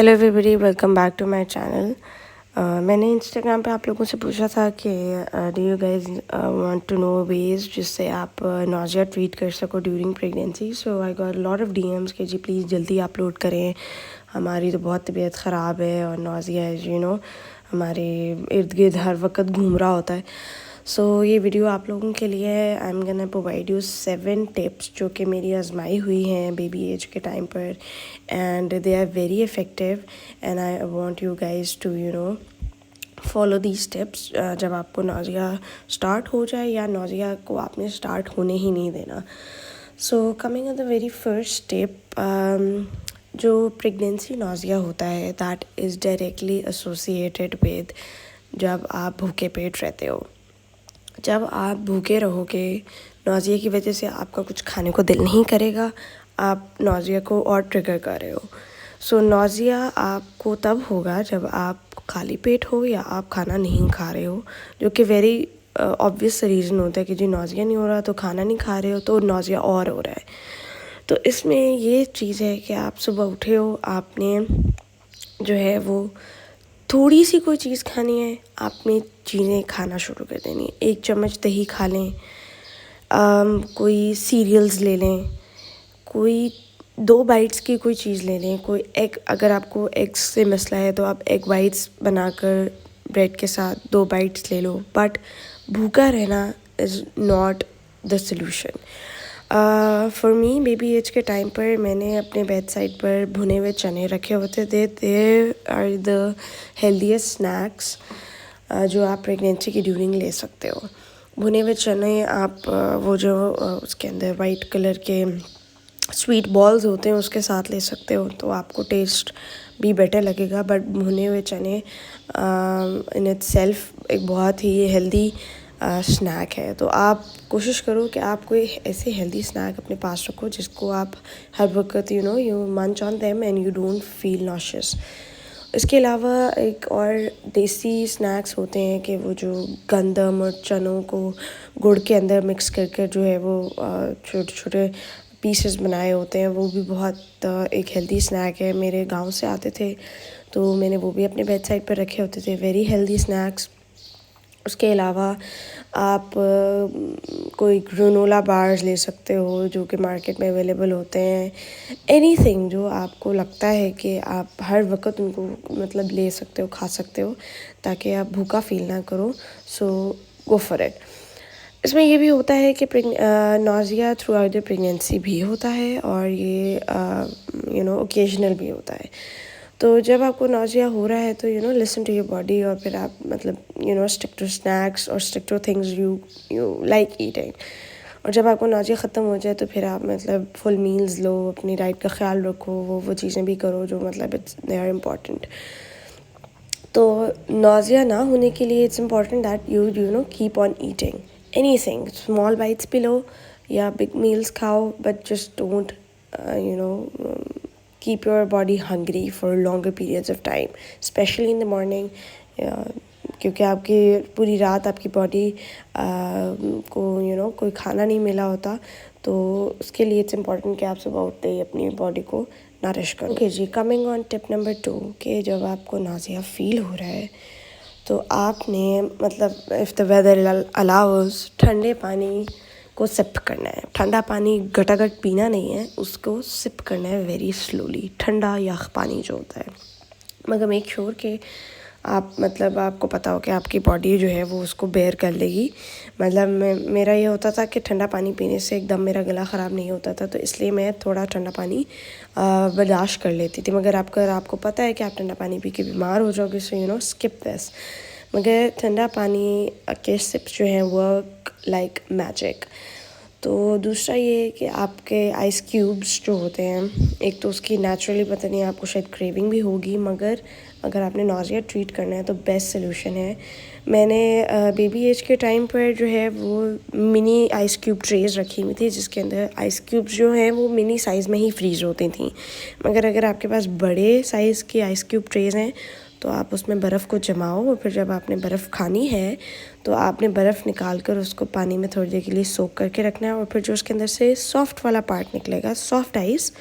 Hello everybody, welcome back to my channel. मैंने Instagram पे आप लोगों से पूछा था कि do you guys want to know ways जिससे आप नौजिया ट्रीट कर सको during pregnancy. So I got lot of DMs कि जी प्लीज़ जल्दी अपलोड करें, हमारी तो बहुत तबीयत ख़राब है और नौजिया है हमारे इर्द गिर्द हर वक्त घूम रहा होता है। सो ये वीडियो आप लोगों के लिए है। I am gonna provide you 7 tips जो कि मेरी आजमाई हुई हैं बेबी एज के टाइम पर, and they are very effective and I want you guys to follow these tips जब आपको नौजिया स्टार्ट हो जाए या नौजिया को आपने स्टार्ट होने ही नहीं देना। So coming on the very first tip, जो प्रेगनेंसी नौजिया होता है that is directly associated with जब आप भूखे पेट रहते हो। जब आप भूखे रहोगे, नौजिया की वजह से आपका कुछ खाने को दिल नहीं करेगा, आप नौजिया को और ट्रिगर कर रहे हो। सो नौजिया आपको तब होगा जब आप खाली पेट हो या आप खाना नहीं खा रहे हो, जो कि वेरी ऑब्वियस रीज़न होता है कि जी नौजिया नहीं हो रहा तो खाना नहीं खा रहे हो तो नौजिया और हो रहा है। तो इसमें ये चीज़ है कि आप सुबह उठे हो, आपने जो है वो थोड़ी सी कोई चीज़ खानी है, आपने चीज़ें खाना शुरू कर देनी है। 1 चम्मच दही खा लें, कोई सीरियल्स ले लें, कोई 2 बाइट्स की कोई चीज़ ले लें, कोई एग, अगर आपको एग्स से मसला है तो आप एग वाइट्स बनाकर ब्रेड के साथ 2 बाइट्स ले लो, बट भूखा रहना is not the solution. For me baby age के टाइम पर मैंने अपने बेड साइड पर भुने हुए चने रखे होते थे। They are the healthiest snacks जो आप प्रेगनेंसी की ड्यूरिंग ले सकते हो। भुने हुए चने आप वो जो उसके अंदर वाइट कलर के स्वीट बॉल्स होते हैं उसके साथ ले सकते हो, तो आपको टेस्ट भी बेटर लगेगा। बट भुने हुए चने इन इटसेल्फ एक बहुत ही हेल्दी स्नैक है। तो आप कोशिश करो कि आप कोई ऐसे हेल्दी स्नैक अपने पास रखो जिसको आप हर वक्त यू मंच on them and you don't feel nauseous. इसके अलावा एक और देसी स्नैक्स होते हैं कि वो जो गंदम और चनों को गुड़ के अंदर मिक्स करके जो है वो छोटे छोटे पीसेस बनाए होते हैं, वो भी बहुत एक हेल्दी स्नैक है। मेरे गांव से आते थे तो मैंने वो भी अपने बेड साइड पर रखे होते थे, वेरी हेल्दी स्नैक्स। उसके अलावा आप कोई ग्रेनोला बार्स ले सकते हो जो कि मार्केट में अवेलेबल होते हैं। एनीथिंग जो आपको लगता है कि आप हर वक्त उनको मतलब ले सकते हो, खा सकते हो, ताकि आप भूखा फील ना करो। सो गो फॉर इट। इसमें ये भी होता है कि nausea through out the pregnancy भी होता है और ये ओकेजनल भी होता है। तो जब आपको नौजिया हो रहा है तो लिसन टू योर बॉडी, और फिर आप मतलब स्टिक टू स्नैक्स और stick two things you like eating. और जब आपको नौजिया ख़त्म हो जाए तो फिर आप मतलब फुल मील्स लो, अपनी डाइट का ख्याल रखो, वो चीज़ें भी करो जो मतलब दे आर इम्पॉर्टेंट। तो नौजिया ना होने के लिए it's important that you keep on eating anything. Small bytes भी लो या बिग मील्स खाओ, but just don't keep your body hungry for longer periods of time, especially in the morning, क्योंकि आपकी पूरी रात आपकी बॉडी को कोई खाना नहीं मिला होता, तो उसके लिए इट्स इम्पॉर्टेंट कि आप सुबह उठते ही अपनी बॉडी को नरिश करो। ओके जी, कमिंग ऑन टिप नंबर 2 कि जब आपको नाज़िया फील हो रहा है तो आपने मतलब इफ़ द वेदर अलाउज ठंडे पानी को सिप करना है। ठंडा पानी गटागट पीना नहीं है, उसको सिप करना है वेरी स्लोली, ठंडा यख पानी जो होता है। मगर मेक श्योर कि आप मतलब आपको पता हो कि आपकी बॉडी जो है वो उसको बेयर कर लेगी। मतलब मेरा ये होता था कि ठंडा पानी पीने से एकदम मेरा गला ख़राब नहीं होता था, तो इसलिए मैं थोड़ा ठंडा पानी बर्दाश्त कर लेती थी। मगर आपको पता है कि आप ठंडा पानी पी के बीमार हो जाओगे, सो स्किप दिस। मगर ठंडा पानी के सिप्स जो हैं वर्क लाइक मैजिक। तो दूसरा ये है कि आपके आइस क्यूब्स जो होते हैं, एक तो उसकी नेचुरली पता नहीं आपको शायद क्रेविंग भी होगी, मगर अगर आपने नौजिया ट्रीट करना है तो बेस्ट सोल्यूशन है। मैंने बेबी एज के टाइम पर जो है वो मिनी आइस क्यूब ट्रेज रखी हुई थी जिसके अंदर आइस क्यूब्स जो हैं वो मिनी साइज़ में ही फ्रीज़ होती थी। मगर अगर आपके पास बड़े साइज़ की आइस क्यूब ट्रेज हैं तो आप उसमें बर्फ़ को जमाओ, और फिर जब आपने बर्फ़ खानी है तो आपने बर्फ़ निकाल कर उसको पानी में थोड़ी देर के लिए सोक करके रखना है, और फिर जो उसके अंदर से सॉफ्ट वाला पार्ट निकलेगा, सॉफ्ट आइस,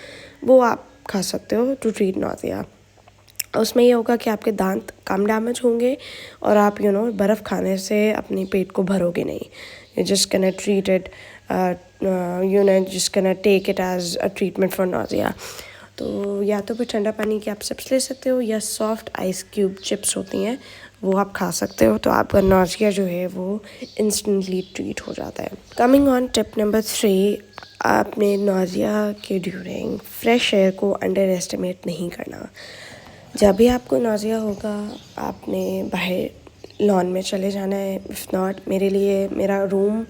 वो आप खा सकते हो टू ट्रीट नौजिया। उसमें ये होगा कि आपके दांत कम डैमेज होंगे और आप बर्फ़ खाने से अपने पेट को भरोगे नहीं. You just can treat it, just can take it as a treatment for nausea. तो या तो फिर ठंडा पानी के आप सिप्स ले सकते हो या सॉफ्ट आइस क्यूब चिप्स होती हैं वो आप खा सकते हो. तो आपका नोज़िया जो है वो इंस्टेंटली ट्रीट हो जाता है. कमिंग ऑन टिप नंबर 3, आपने नोज़िया के ड्यूरिंग फ्रेश एयर को अंडर एस्टिमेट नहीं करना. जब भी आपको नोज़िया होगा आपने बाहर लॉन में चले जाना है. इफ़ नॉट, मेरे लिए मेरा रूम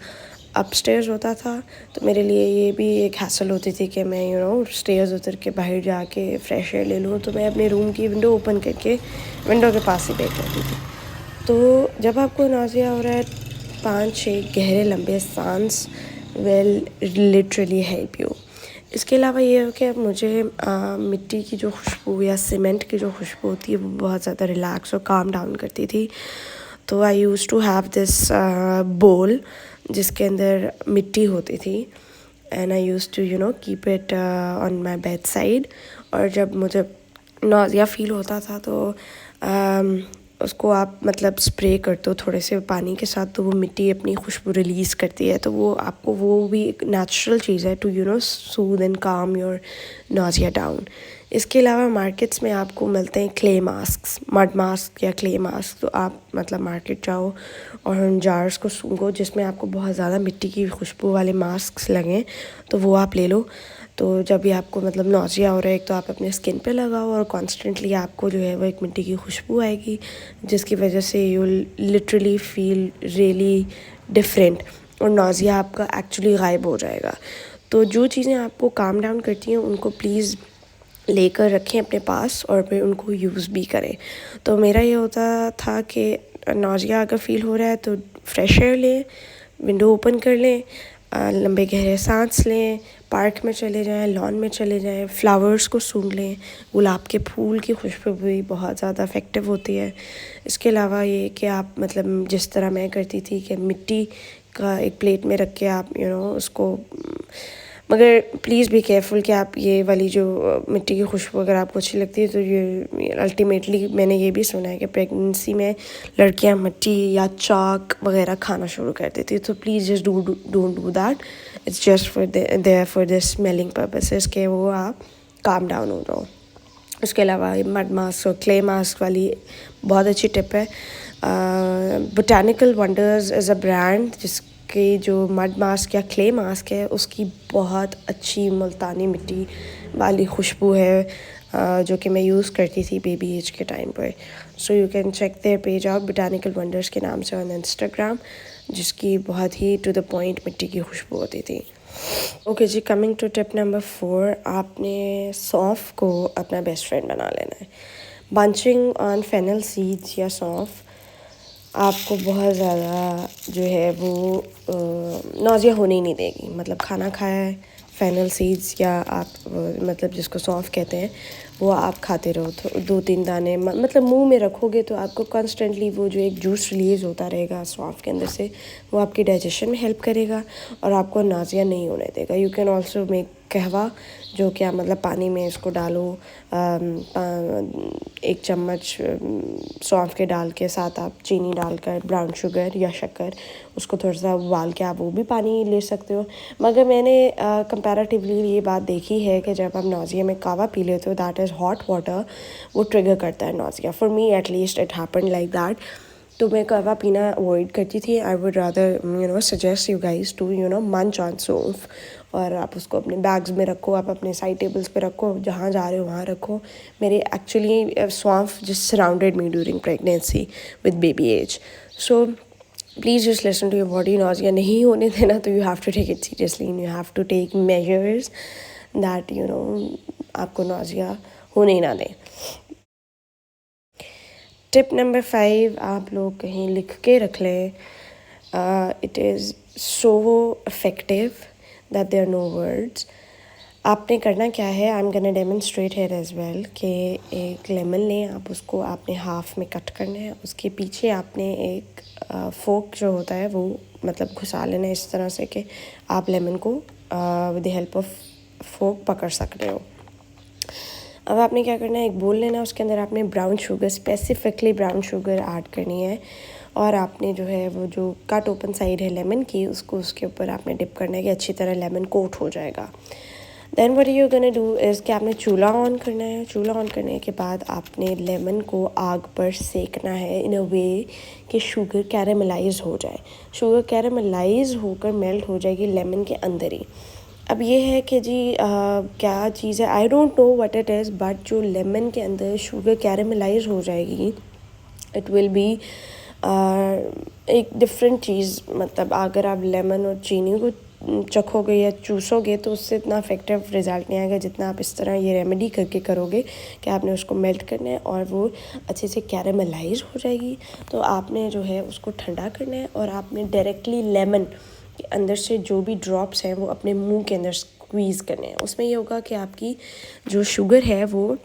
अपस्टेयर्स होता था तो मेरे लिए ये भी एक हैसल होती थी कि मैं स्टेयर्स उतर के बाहर जाके फ्रेश एयर ले लूँ. तो मैं अपने रूम की विंडो ओपन करके विंडो के पास ही बैठ जाती थी. तो जब आपको नोज़िया हो रहा है 5-6 गहरे लंबे सांस विल लिटरली हेल्प यू. इसके अलावा ये हो कि अब मुझे मिट्टी की जो खुशबू या सीमेंट की जो खुशबू होती है वो बहुत ज़्यादा रिलैक्स और काम डाउन करती थी. तो I use to have this bowl जिसके अंदर मिट्टी होती थी and I use to keep it on my bed side. और जब मुझे नोज़िया फील होता था तो उसको आप मतलब स्प्रे करते हो थोड़े से पानी के साथ तो वो मिट्टी अपनी खुशबू रिलीज़ करती है. तो वो आपको वो भी एक नेचुरल चीज़ है to soothe and calm your nausea down. इसके अलावा मार्केट्स में आपको मिलते हैं क्ले मास्क, मड मास्क या क्ले मास्क. तो आप मतलब मार्केट जाओ और उन जार्स को सूंघो जिसमें आपको बहुत ज़्यादा मिट्टी की खुशबू वाले मास्क लगें तो वो आप ले लो. तो जब भी आपको मतलब नोज़िया हो रहा है एक तो आप अपने स्किन पे लगाओ और कॉन्स्टेंटली आपको जो है वो एक मिट्टी की खुशबू आएगी जिसकी वजह से you literally feel really different और नोज़िया आपका एक्चुअली गायब हो जाएगा. तो जो चीज़ें आपको काम डाउन करती हैं उनको प्लीज़ लेकर रखें अपने पास और फिर उनको यूज़ भी करें. तो मेरा ये होता था कि नोज़िया अगर फील हो रहा है तो फ्रेश एयर लें, विंडो ओपन कर लें, लंबे गहरे सांस लें, पार्क में चले जाएं, लॉन में चले जाएं, फ्लावर्स को सूंघ लें. गुलाब के फूल की खुशबू भी बहुत ज़्यादा इफ़ेक्टिव होती है. इसके अलावा ये कि आप मतलब जिस तरह मैं करती थी कि मिट्टी का एक प्लेट में रख के आप उसको, मगर प्लीज़ बी केयरफुल कि आप ये वाली जो मिट्टी की खुशबू अगर आपको अच्छी लगती है तो ये अल्टीमेटली मैंने ये भी सुना है कि प्रेगनेंसी में लड़कियां मिट्टी या चाक वगैरह खाना शुरू कर देती है. तो please just don't do that. It's just for their for the smelling purposes के वो आप काम डाउन हो जाओ. उसके अलावा मड मास्क और क्ले मास्क वाली बहुत अच्छी टिप है. Botanical wonders is a brand जिसके जो मड मास्क या क्ले मास्क है उसकी बहुत अच्छी मुल्तानी मिट्टी वाली खुशबू है जो कि मैं यूज़ करती थी बेबी एज के टाइम पर. So you can check their page out botanical wonders के नाम से ऑन इंस्टाग्राम, जिसकी बहुत ही टू द पॉइंट मिट्टी की खुशबू होती थी. ओके जी, कमिंग टू टिप नंबर 4, आपने सौंफ को अपना बेस्ट फ्रेंड बना लेना है. बंचिंग ऑन फेनल सीड्स या सौंफ आपको बहुत ज़्यादा जो है वो नौजिया होने ही नहीं देगी. मतलब खाना खाया है, फेनल सीड्स या आप मतलब जिसको सौंफ कहते हैं वो आप खाते रहो तो 2-3 दाने मतलब मुंह में रखोगे तो आपको कॉन्स्टेंटली वो जो एक जूस रिलीज़ होता रहेगा सौंफ के अंदर से वो आपकी डाइजेशन में हेल्प करेगा और आपको नाज़िया नहीं होने देगा. यू कैन ऑल्सो मेक कहवा, जो क्या मतलब पानी में इसको डालो, 1 चम्मच सौंफ के डाल के साथ आप चीनी डालकर ब्राउन शुगर या शक्कर उसको थोड़ा सा उबाल के आप वो भी पानी ले सकते हो. मगर मैंने कंपैरेटिवली ये बात देखी है कि जब आप नाज़िया में कावा पी लेते हो दैट इज़ हॉट वाटर, वो ट्रिगर करता है nausea. For me at least it happened like that. तो मैं कावा पीना अवॉइड करती थी. I would rather suggest you guys to munch on सौंफ और आप उसको अपने बैग्स में रखो, आप अपने साइड टेबल्स पे रखो, जहाँ जा रहे हो वहाँ रखो. मेरे एक्चुअली सौंफ just surrounded me during pregnancy with baby age. So please just listen to your body. Nausea नहीं होने देना तो you have to take it seriously and you have to take measures that आपको नाज़िया होने ही ना दें. Tip number 5, आप लोग कहीं लिख के रख लें. It is so effective that there are no words. आपने करना क्या है, I am gonna demonstrate here as well कि एक लेमन लें, आप उसको आपने हाफ में कट करना है. उसके पीछे आपने एक फोक जो होता है वो मतलब घुसा लेना है इस तरह से कि आप लेमन को with the help of fork पकड़ सकते हो. अब आपने क्या करना है, एक बोल लेना, उसके अंदर आपने brown sugar, specifically brown sugar add करनी है, और आपने जो है वो जो कट ओपन साइड है लेमन की, उसको उसके ऊपर आपने डिप करना है कि अच्छी तरह लेमन कोट हो जाएगा। Then what you gonna do is कि आपने चूल्हा ऑन करना है। चूल्हा ऑन करने के बाद आपने लेमन को आग पर सेकना है इन अ वे कि शुगर कैरेमलाइज हो जाए। शुगर कैरेमलाइज होकर मेल्ट हो जाएगी लेमन के अंदर ही। अब ये है कि जी क्या चीज़ है, I don't know what it is, but जो लेमन के अंदर शुगर कैरेमलाइज हो जाएगी, इट विल बी एक डिफरेंट चीज़। मतलब अगर आप लेमन और चीनी को चखोगे या चूसोगे तो उससे इतना इफेक्टिव रिज़ल्ट नहीं आएगा जितना आप इस तरह ये रेमेडी करके करोगे कि आपने उसको मेल्ट करना है और वो अच्छे से कैरेमलाइज हो जाएगी। तो आपने जो है उसको ठंडा करना है और आपने डायरेक्टली लेमन के अंदर से जो भी ड्रॉप्स हैं वो अपने मुंह के अंदर स्क्वीज़ करने हैं। उसमें ये होगा कि आपकी जो शुगर है वो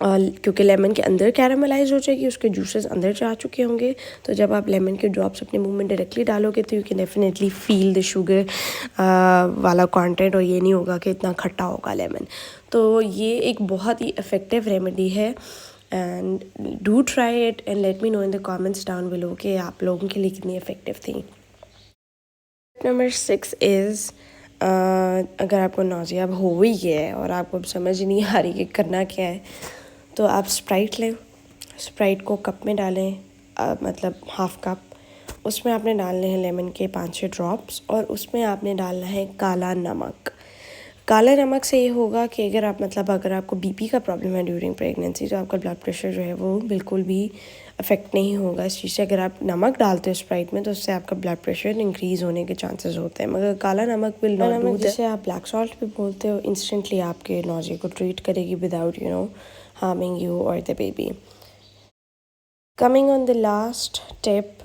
क्योंकि लेमन के अंदर कैरामलाइज हो जाएगी, उसके जूसेस अंदर जा चुके होंगे, तो जब आप लेमन के ड्रॉप्स अपने मुंह में डायरेक्टली डालोगे तो you can definitely feel the sugar वाला कंटेंट, और ये नहीं होगा कि इतना खट्टा होगा लेमन। तो ये एक बहुत ही इफ़ेक्टिव रेमेडी है, and do try it and let me know in the comments down below कि आप लोगों के लिए कितनी इफ़ेक्टिव थी। नंबर 6 इज़ अगर आपको नौजिया अब हो ही गया है और आपको अब समझ नहीं आ रही कि करना क्या है, तो आप स्प्राइट लें। स्प्राइट को कप में डालें, मतलब हाफ़ कप। उसमें आपने डालने हैं लेमन के 5-6 ड्रॉप्स, और उसमें आपने डालना है काला नमक। काला नमक से ये होगा कि अगर आपको बीपी का प्रॉब्लम है ड्यूरिंग प्रेगनेंसी, तो आपका ब्लड प्रेशर जो है वो बिल्कुल भी अफेक्ट नहीं होगा इस चीज़ से। अगर आप नमक डालते हो स्प्राइट में तो उससे आपका ब्लड प्रेशर इंक्रीज़ होने के चांसेस होते हैं, मगर काला नमक विल नॉट डू दैट। जिसे आप ब्लैक सॉल्ट भी बोलते हो, इंस्टेंटली आपके नौजिया को ट्रीट करेगी without harming you or the baby. Coming on the last tip,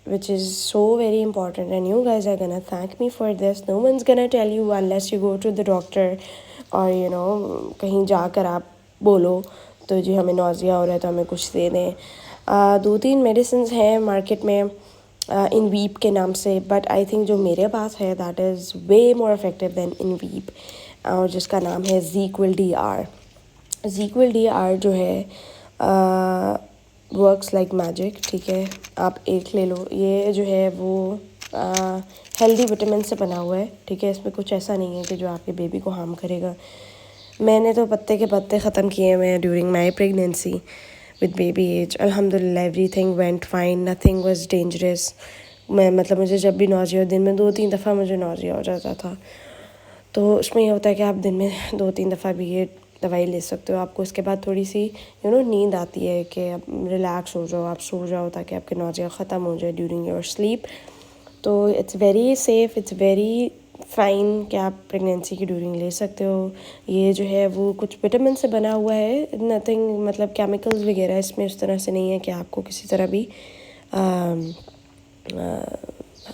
which is so very important, and you guys are gonna thank me for this. No one's gonna tell you unless you go to the doctor or कहीं जाकर आप बोलो तो जी हमें nausea हो रहा है तो हमें कुछ दे दें। 2-3 मेडिसिन हैं मार्केट में इन वीप के नाम से, बट आई थिंक जो मेरे पास है that is way more effective than in weep, और जिसका नाम है ZzzQuil DR। ZzzQuil DR जो है वर्क्स लाइक मैजिक, ठीक है। आप एक ले लो, ये जो है वो हेल्दी विटामिन से बना हुआ है, ठीक है। इसमें कुछ ऐसा नहीं है कि जो आपके बेबी को हार्म करेगा। मैंने तो पत्ते के पत्ते ख़त्म किए हुए हैं during my pregnancy with baby as. अल्हम्दुलिल्लाह everything went fine, nothing was dangerous. मतलब मुझे जब भी नौजिया, दिन में 2-3 दफ़ा मुझे नौजिया हो जाता था, तो उसमें ये होता है कि आप दिन में 2-3 दफ़ा भी ये दवाई ले सकते हो। आपको इसके बाद थोड़ी सी नींद आती है कि आप रिलैक्स हो जाओ, आप सो जाओ ताकि आपके नौजिया ख़त्म हो जाए ड्यूरिंग योर स्लीप। तो it's very safe, it's very fine कि आप प्रेगनेंसी की ड्यूरिंग ले सकते हो। ये जो है वो कुछ विटामिन से बना हुआ है, नथिंग मतलब केमिकल्स वगैरह इसमें उस तरह से नहीं है कि आपको किसी तरह भी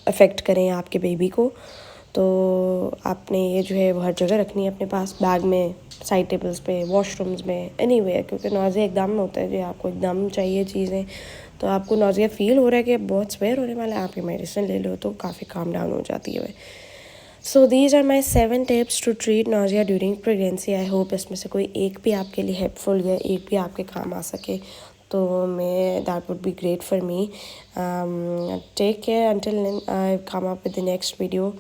अफेक्ट करें आपके बेबी को। तो आपने ये जो है वो हर जगह रखनी है अपने पास, बैग में, साइड टेबल्स पे, वॉशरूम्स में, एनीवेयर, क्योंकि नौजिया एकदम होता है जो आपको एकदम चाहिए चीज़ें। तो आपको नौजिया फ़ील हो रहा है कि बहुत स्वेयर होने वाला है, आप ये मेडिसिन ले लो तो काफ़ी काम डाउन हो जाती है। So these are my 7 tips to treat nausea during pregnancy. I hope इसमें से कोई एक भी आपके लिए हेल्पफुल या एक भी आपके काम आ सके, तो मैं that would be great for me. Take care until I come up with the next video.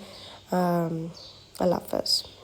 Allah Hafiz.